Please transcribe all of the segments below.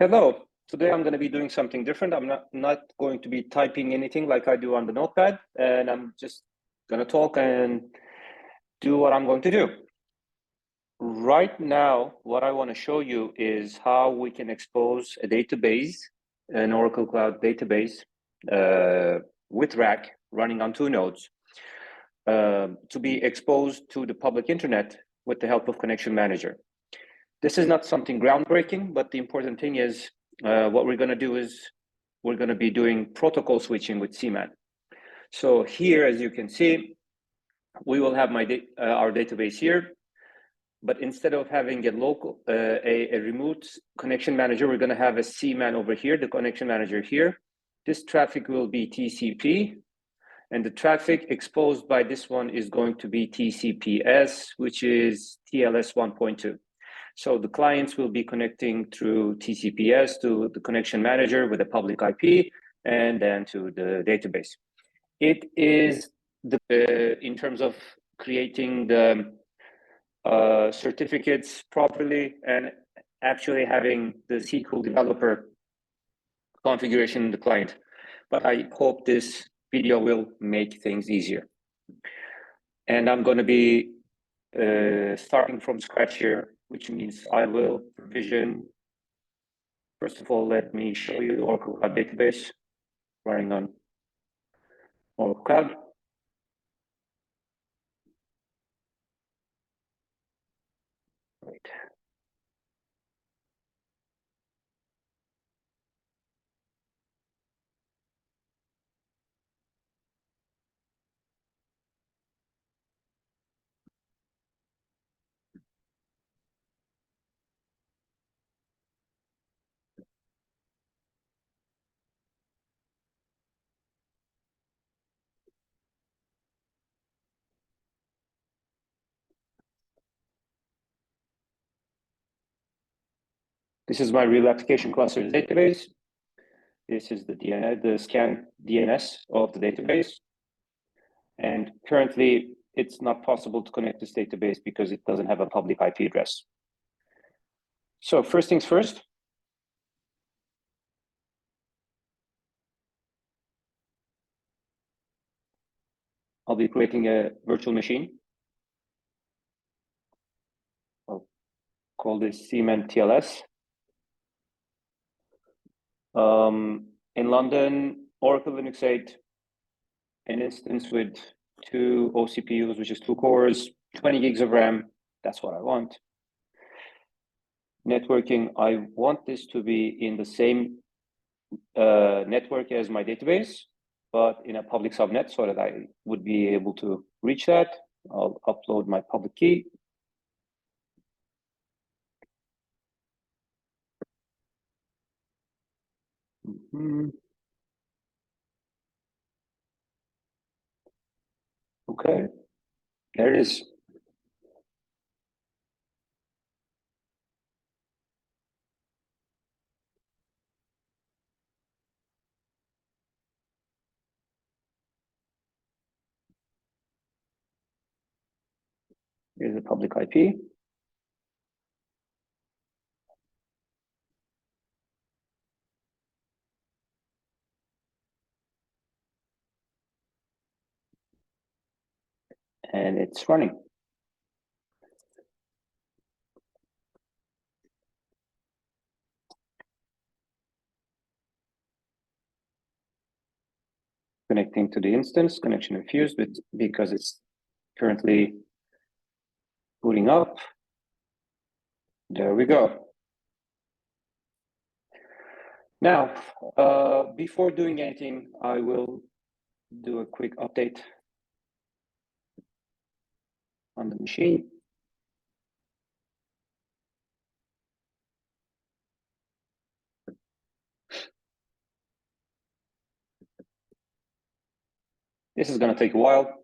Hello, today I'm going to be doing something different. I'm not going to be typing anything like I do on the notepad, and I'm just going to talk and do what I'm going to do. Right now, what I want to show you is how we can expose a database, an Oracle Cloud database with RAC running on 2 nodes to be exposed to the public internet with the help of Connection Manager. This is not something groundbreaking, but the important thing is what we're going to do is we're going to be doing protocol switching with cman. So here, as you can see, we will have our database here, but instead of having a local, a remote connection manager, we're going to have a cman over here, the connection manager here. This traffic will be TCP, and the traffic exposed by this one is going to be TCPS, which is TLS 1.2. So the clients will be connecting through TCPS to the connection manager with a public IP and then to the database. It is in terms of creating the certificates properly and actually having the SQL Developer configuration in the client. But I hope this video will make things easier. And I'm going to be starting from scratch here, which means I will provision. First of all, let me show you the Oracle Cloud database running on Oracle Cloud. Right. This is my real application cluster database. This is the DNS, the scan DNS of the database. And currently, it's not possible to connect this database because it doesn't have a public IP address. So first things first. I'll be creating a virtual machine. I'll call this cman TLS. In London, Oracle Linux 8, an instance with 2 OCPUs, which is 2 cores, 20 gigs of RAM. That's what I want. Networking, I want this to be in the same network as my database, but in a public subnet so that I would be able to reach that. I'll upload my public key. Okay, there it is. Here's the public IP. And it's running. Connecting to the instance, connection refused because it's currently booting up. There we go. Now, before doing anything, I will do a quick update on the machine. This is going to take a while.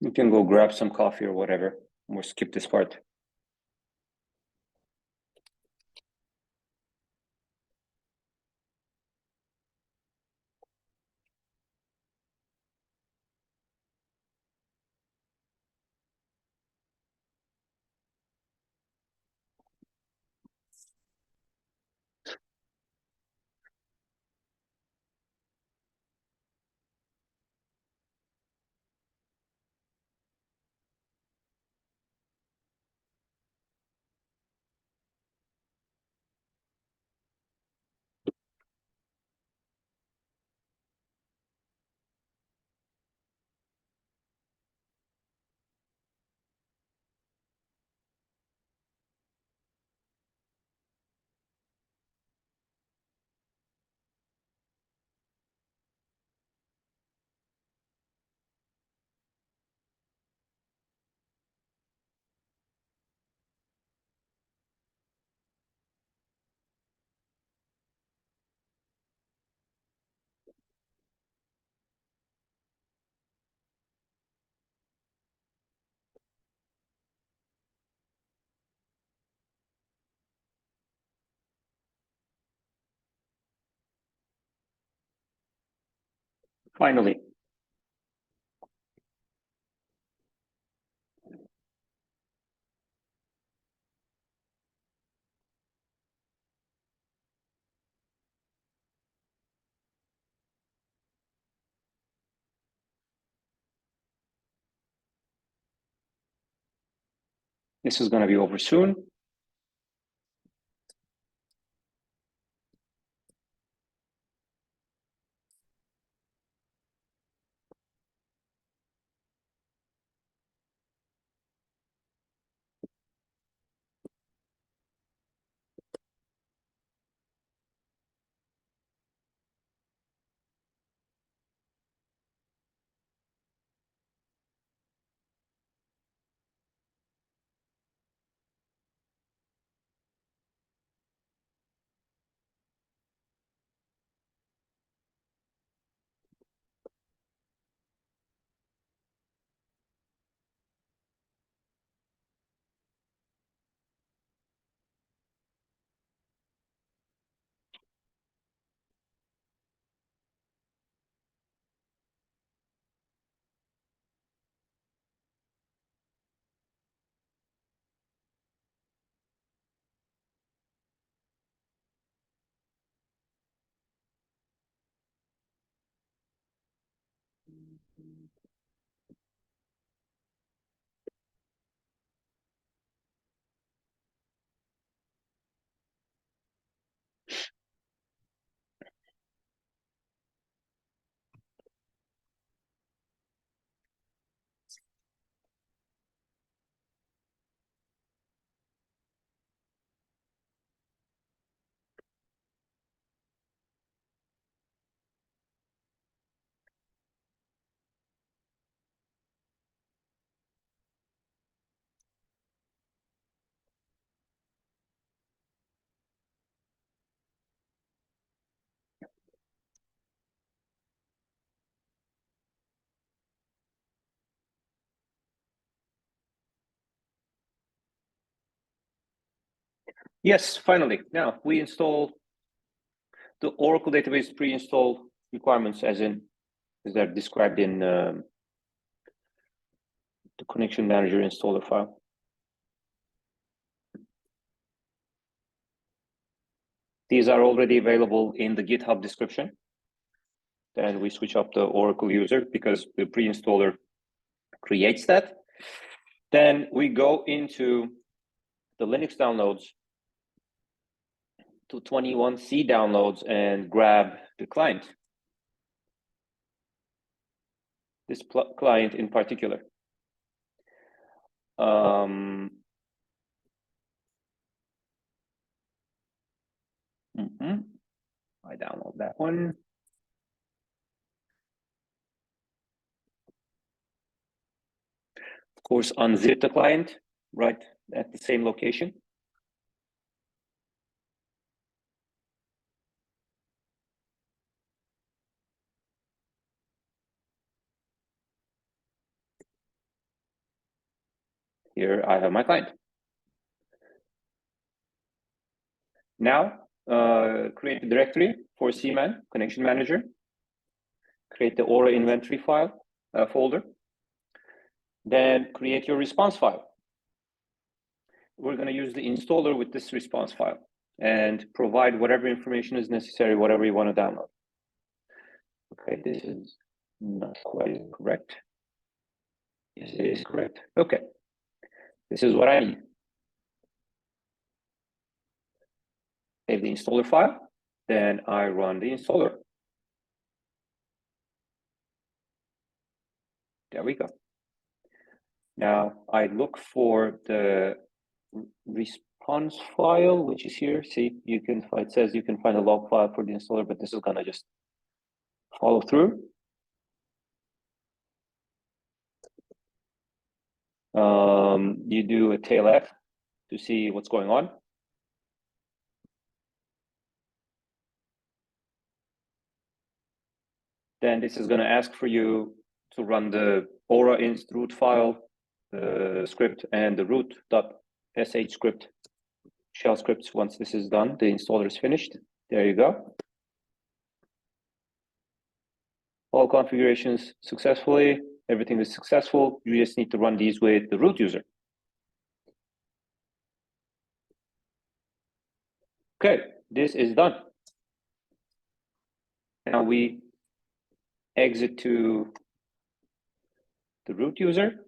You can go grab some coffee or whatever. We'll skip this part. Finally, this is going to be over soon. Yes, finally. Now we install the Oracle database pre-install requirements as they're described in the connection manager installer file. These are already available in the GitHub description. Then we switch up the Oracle user because the pre-installer creates that. Then we go into the Linux downloads to 21C downloads and grab the client. This client in particular. I download that one. Of course, unzip the client right at the same location. Here I have my client. Now, create a directory for cman, connection manager. Create the ORA inventory file folder. Then create your response file. We're going to use the installer with this response file and provide whatever information is necessary, whatever you want to download. Okay, this is not quite correct. Yes, it is correct. Okay, this is what I need. Save the installer file, then I run the installer. There we go. Now I look for the response file, which is here. See, you can, it says you can find a log file for the installer, but this is gonna just follow through. You do a TLS to see what's going on. Then this is gonna ask for you to run the ORA inst root file, the script, and the root.sh script, shell scripts. Once this is done, the installer is finished. There you go. All configurations successfully. Everything is successful. You just need to run these with the root user. Okay, this is done. Now we exit to the root user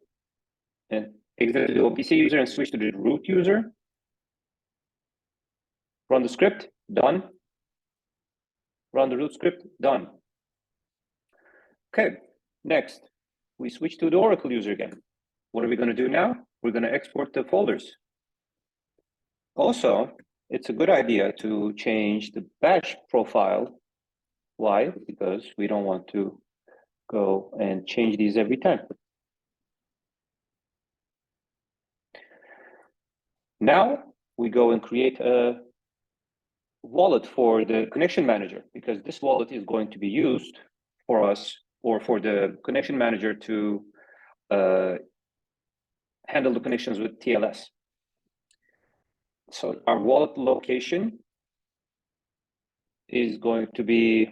and exit to the OPC user and switch to the root user. Run the script, done. Run the root script, done. Okay, next, we switch to the Oracle user again. What are we going to do now? We're going to export the folders. Also, it's a good idea to change the batch profile. Why? Because we don't want to go and change these every time. Now we go and create a wallet for the connection manager, because this wallet is going to be used for us or for the connection manager to handle the connections with TLS. So our wallet location is going to be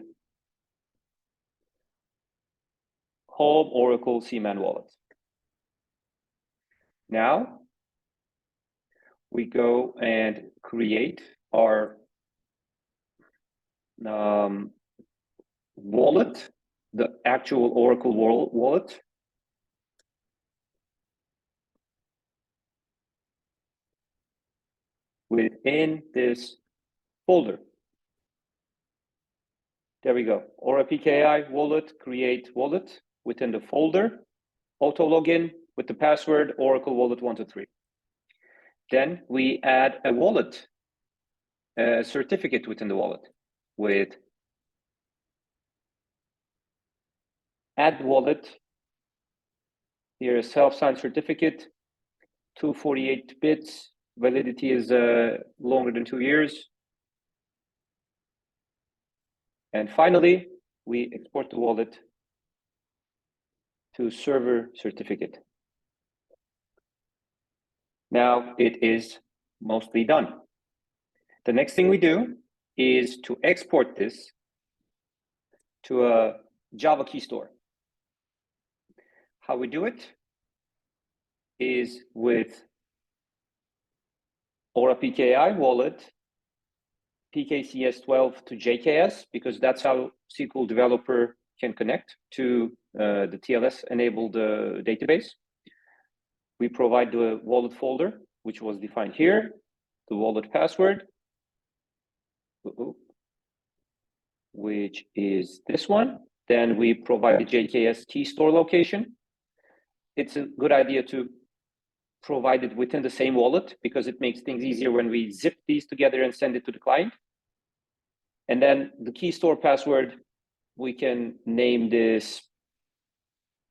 home Oracle cman wallet. Now we go and create our wallet, the actual Oracle wallet. Within this folder. There we go. ORAPKI wallet, create wallet within the folder, auto login with the password Oracle wallet 123. Then we add a wallet, a certificate within the wallet with add wallet. Here a self-signed certificate, 248 bits. Validity is longer than 2 years. And finally, we export the wallet to server certificate. Now it is mostly done. The next thing we do is to export this to a Java key store. How we do it is with ORAPKI wallet, PKCS12 to JKS, because that's how SQL Developer can connect to the TLS-enabled database. We provide the wallet folder, which was defined here, the wallet password, which is this one. Then we provide the JKS key store location. It's a good idea to provide it within the same wallet because it makes things easier when we zip these together and send it to the client. And then the key store password, we can name this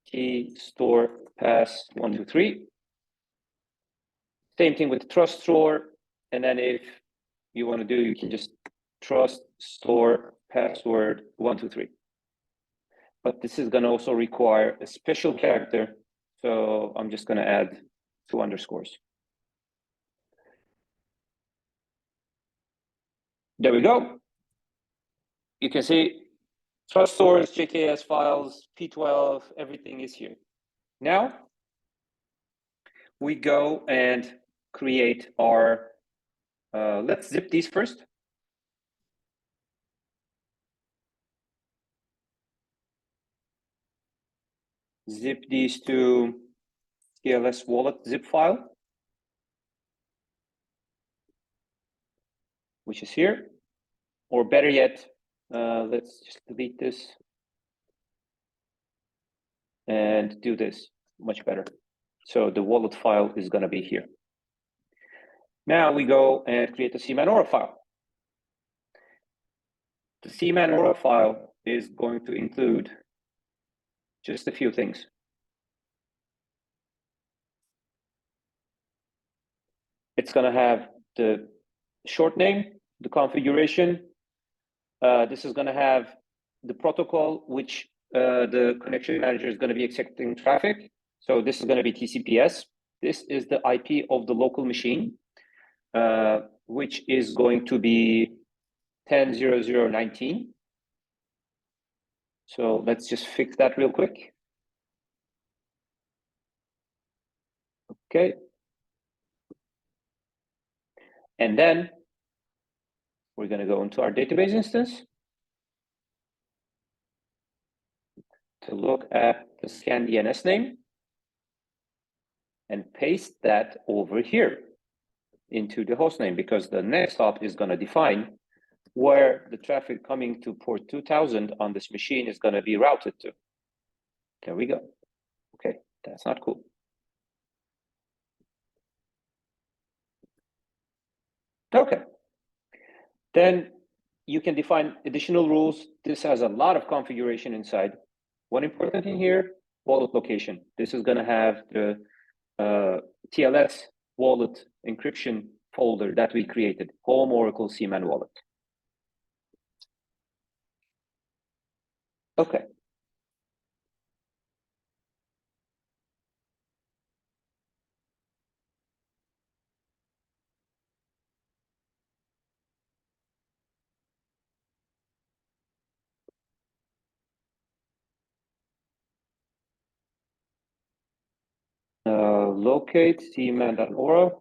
key store pass 123. Same thing with the trust store. And then if you want to do, you can just trust store password 123. But this is going to also require a special character. So I'm just going to add 2 underscores. There we go. You can see trust source, JKS files, P12, everything is here. Now we go and create our, let's zip these first. Zip these to TLS wallet zip file, which is here. Or better yet, let's just delete this and do this, much better. So the wallet file is going to be here. Now we go and create a cman.ora file. The cman.ora file is going to include just a few things. It's going to have the short name, the configuration. This is going to have the protocol, which the connection manager is going to be accepting traffic. So this is going to be TCPS. This is the IP of the local machine, which is going to be 10.0.0.19. So let's just fix that real quick. Okay. And then we're going to go into our database instance to look at the scan DNS name and paste that over here into the host name, because the next hop is going to define where the traffic coming to port 2000 on this machine is going to be routed to. There we go. Okay, that's not cool. Okay. Then you can define additional rules. This has a lot of configuration inside. One important thing here, wallet location. This is going to have the TLS wallet encryption folder that we created, home Oracle cman wallet. Okay. Locate cman.ora.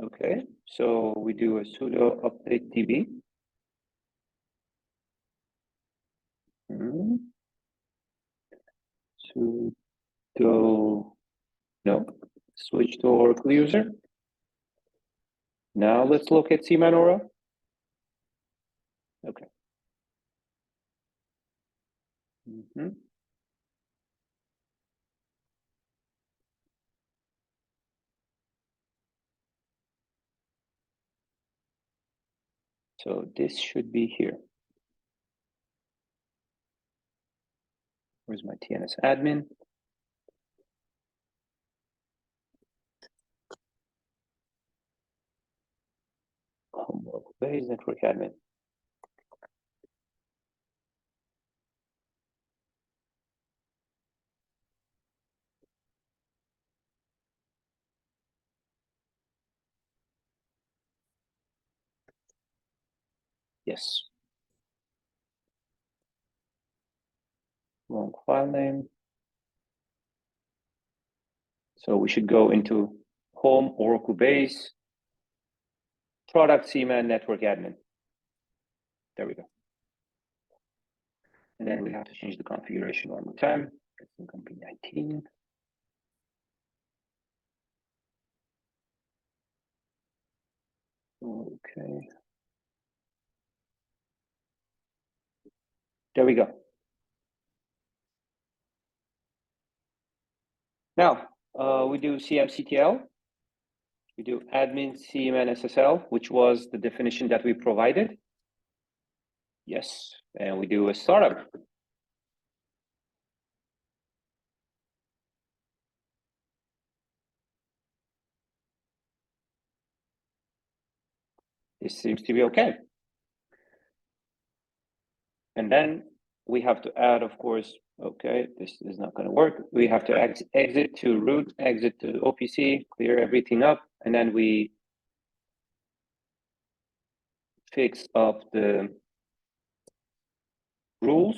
Okay, so we do a sudo update db. Sudo, no, switch to Oracle user. Now let's locate cman.ora. Okay. So this should be here. Where's my TNS admin? Where is network admin? Yes. Wrong file name. So we should go into home Oracle base, product cman network admin. There we go. And then we have to change the configuration one more time. It's going to be 19. Okay. There we go. Now, we do CMCTL. We do admin cman SSL, which was the definition that we provided. Yes, and we do a startup. This seems to be okay. And then we have to add, of course, Okay, this is not going to work. We have to exit to root, exit to OPC, clear everything up, and then we fix up the rules,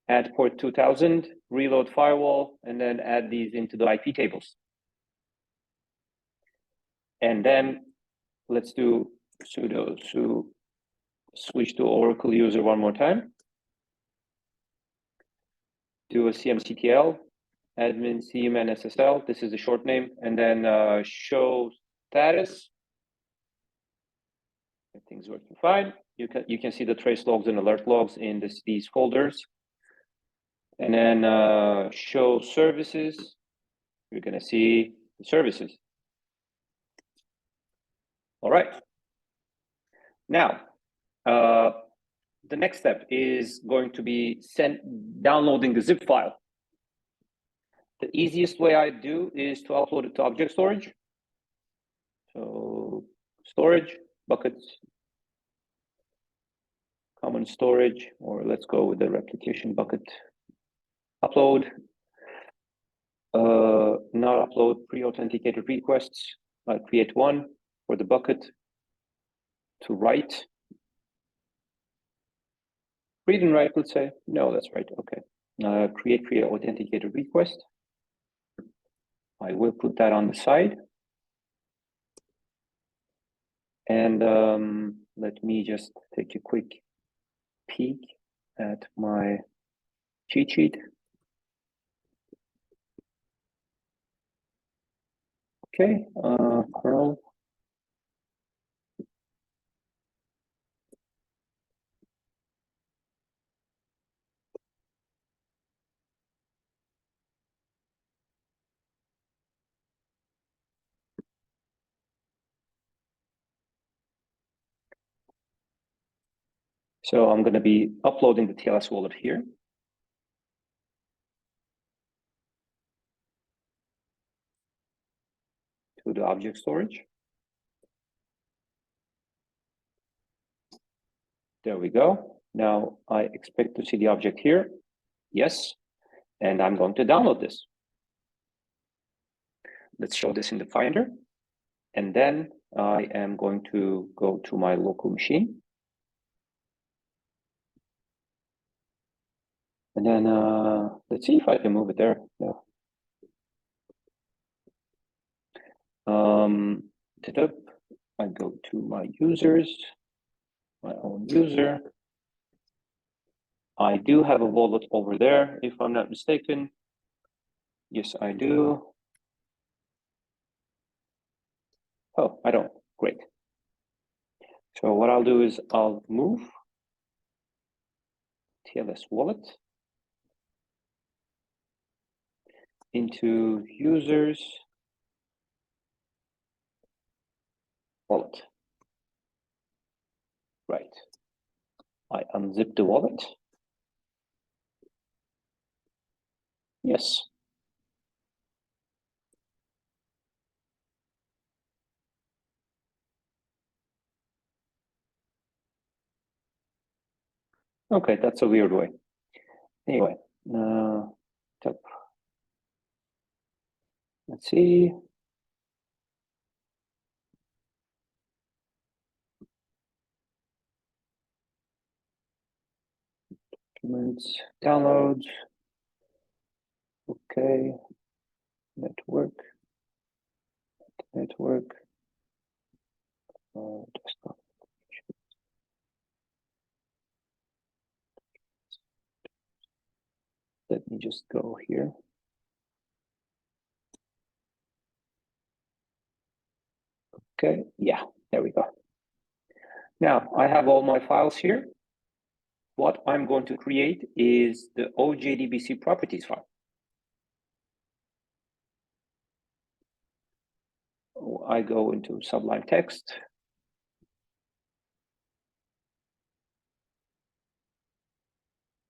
add port 2000, reload firewall, and then add these into the IP tables. And then let's do sudo switch to Oracle user one more time. Do a cmctl, admin cman SSL. This is the short name, and then show status. Everything's working fine. You can see the trace logs and alert logs in these folders. And then show services. You're going to see the services. All right. Now, the next step is going to be downloading the zip file. The easiest way I do is to upload it to object storage. So storage, buckets, common storage, or let's go with the replication bucket. Upload, not upload pre-authenticated requests. I'll create one for the bucket to write. Read and write, let's say. No, that's right, okay. Create pre-authenticated request. I will put that on the side. And let me just take a quick peek at my cheat sheet. Okay, curl. So I'm going to be uploading the TLS wallet here. To the object storage. There we go. Now I expect to see the object here. Yes. And I'm going to download this. Let's show this in the Finder. And then I am going to go to my local machine. And then let's see if I can move it there. No. I go to my users, my own user. I do have a wallet over there, if I'm not mistaken. Yes, I do. Oh, I don't. Great. So what I'll do is I'll move TLS wallet into users wallet. Right. I unzip the wallet. Yes. Okay, that's a weird way. Anyway, let's see. Documents, downloads. Okay. Network. Desktop. Let me just go here. Okay, yeah, there we go. Now I have all my files here. What I'm going to create is the OJDBC properties file. I go into Sublime Text.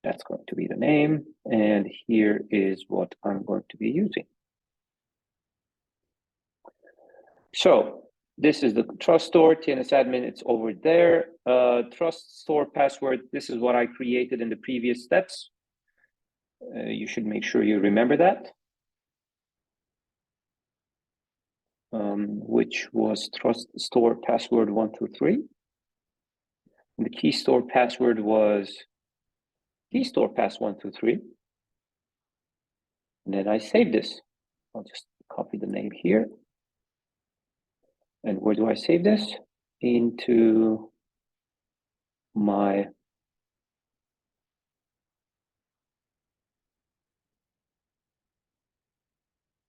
That's going to be the name. And here is what I'm going to be using. So This is the trust store, TLS admin, it's over there. Trust store password, this is what I created in the previous steps. You should make sure you remember that. Which was trust store password 123. And the key store password was key store pass 123. And then I save this. I'll just copy the name here. And where do I save this? Into my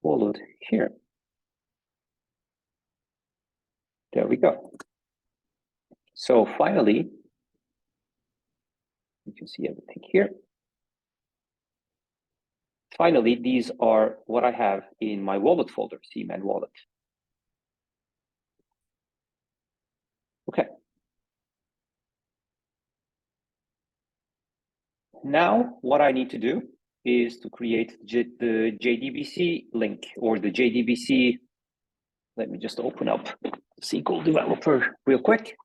wallet here. There we go. So finally, you can see everything here. Finally, these are what I have in my wallet folder, cman wallet. Okay. Now, what I need to do is to create the JDBC link or the JDBC. Let me just open up SQL Developer real quick.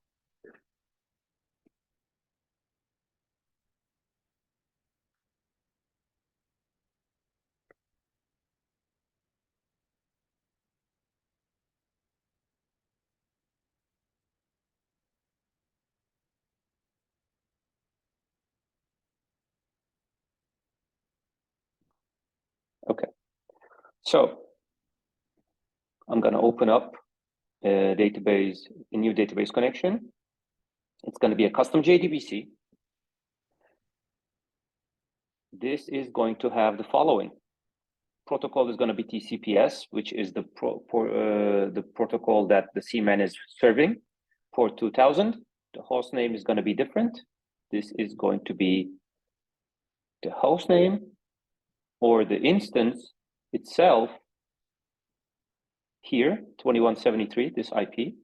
Okay, so I'm going to open up a database, a new database connection. It's going to be a custom JDBC. This is going to have the following. Protocol is going to be TCPS, which is the protocol that the cman is serving for 2000. The host name is going to be different. This is going to be the host name or the instance itself here, 2173, this IP.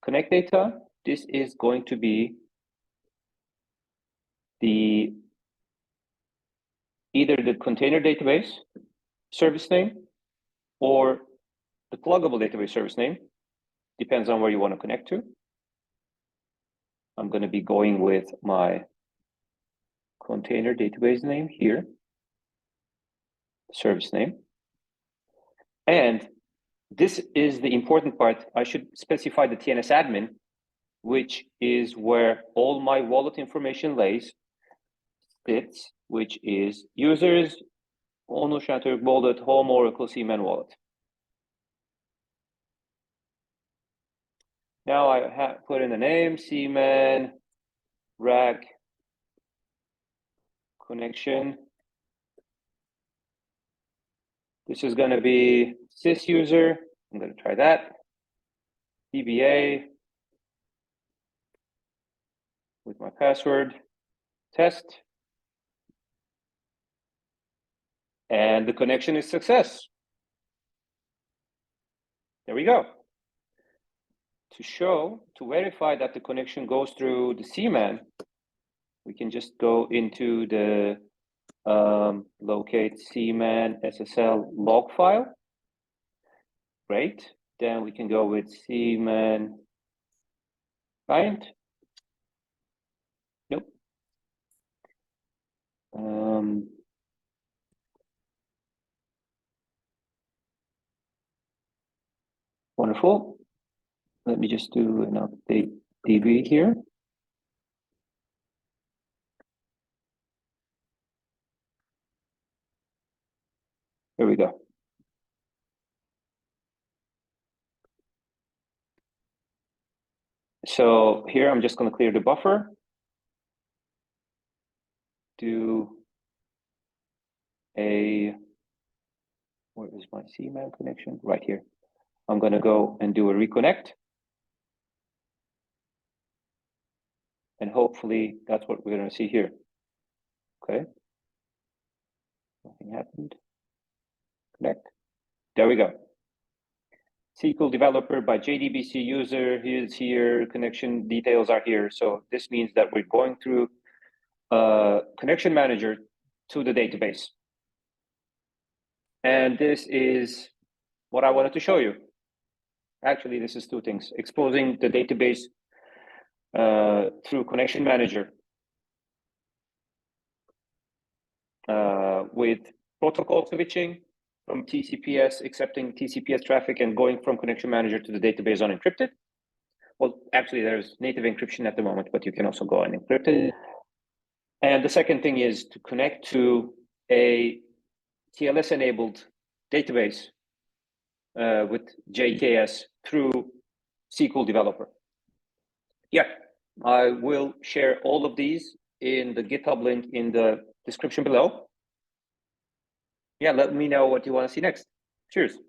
Connect data, this is going to be either the container database service name or the pluggable database service name, depends on where you want to connect to. I'm going to be going with my container database name here, service name. And this is the important part. I should specify the TLS admin, which is where all my wallet information sits, which is users, Onu Shatterk wallet, home Oracle cman wallet. Now I have put in the name, cman, rack, connection. This is going to be sys user. I'm going to try that. DBA with my password, test. And the connection is success. There we go. To verify that the connection goes through the cman, we can just go into the locate cman SSL log file. Great. Then we can go with cman client. Nope. Wonderful. Let me just do an update DB here. Here we go. So here I'm just going to clear the buffer. Do where is my cman connection? Right here. I'm going to go and do a reconnect. And hopefully that's what we're going to see here. Okay. Nothing happened. Connect. There we go. SQL Developer by JDBC user is here. Connection details are here. So this means that we're going through connection manager to the database. And this is what I wanted to show you. Actually, this is two things: exposing the database through connection manager with protocol switching from TCPS, accepting TCPS traffic and going from connection manager to the database unencrypted. Well, actually, there's native encryption at the moment, but you can also go unencrypted. And the second thing is to connect to a TLS-enabled database with JKS through SQL Developer. Yeah, I will share all of these in the GitHub link in the description below. Yeah, let me know what you want to see next. Cheers.